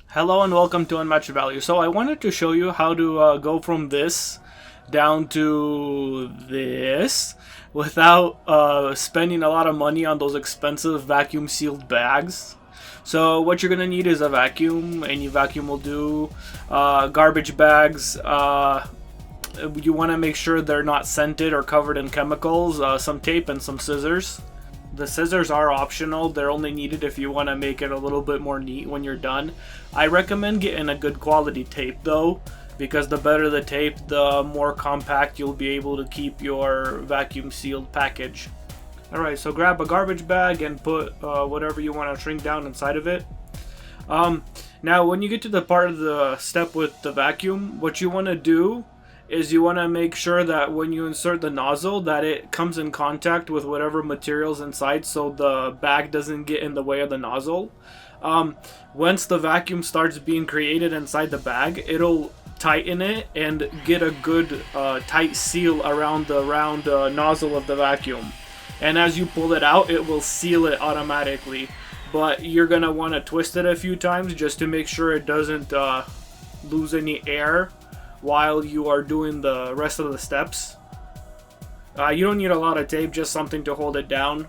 Hello and welcome to Unmatched Value. So I wanted to show you how to go from this down to this without spending a lot of money on those expensive vacuum sealed bags. So what you're gonna need is a vacuum. Any vacuum will do. Garbage bags. You want to make sure they're not scented or covered in chemicals. Some tape and some scissors. The scissors are optional. They're only needed if you want to make it a little bit more neat when you're done. I recommend getting a good quality tape though, because the better the tape, the more compact you'll be able to keep your vacuum sealed package. Alright, so grab a garbage bag and put whatever you want to shrink down inside of it. Now when you get to the part of the step with the vacuum, what you want to do is you want to make sure that when you insert the nozzle that it comes in contact with whatever materials inside, so the bag doesn't get in the way of the nozzle. Once the vacuum starts being created inside the bag, it'll tighten it and get a good tight seal around the round nozzle of the vacuum, and as you pull it out it will seal it automatically, but you're gonna want to twist it a few times just to make sure it doesn't lose any air while you are doing the rest of the steps. You don't need a lot of tape, just something to hold it down.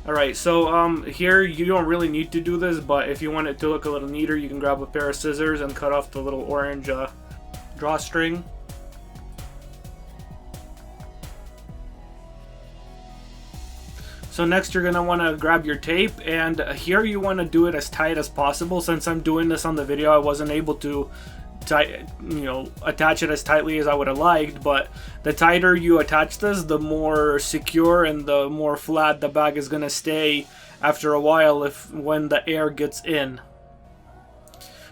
Alright, so here you don't really need to do this, but if you want it to look a little neater, you can grab a pair of scissors and cut off the little orange drawstring. So next you're going to want to grab your tape, and here you want to do it as tight as possible. Since I'm doing this on the video, I wasn't able to attach it as tightly as I would have liked, but the tighter you attach this, the more secure and the more flat the bag is going to stay after a while when the air gets in.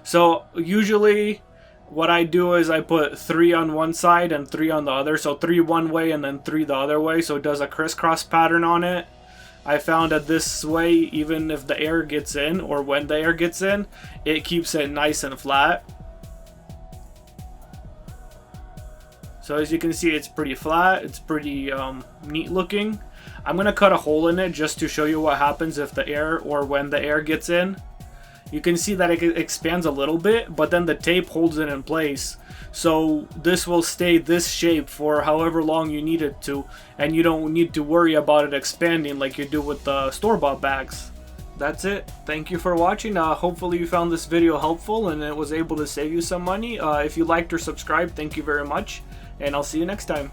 So usually what I do is I put 3 on one side and 3 on the other, so 3 one way and then 3 the other way, so it does a crisscross pattern on it. I found that this way, even if the air gets in, or when the air gets in, it keeps it nice and flat. So as you can see, it's pretty flat, it's pretty neat looking. I'm going to cut a hole in it just to show you what happens if the air, or when the air gets in. You can see that it expands a little bit, but then the tape holds it in place. So this will stay this shape for however long you need it to, and you don't need to worry about it expanding like you do with the store-bought bags. That's it. Thank you for watching. Hopefully you found this video helpful and it was able to save you some money. If you liked or subscribed, thank you very much, and I'll see you next time.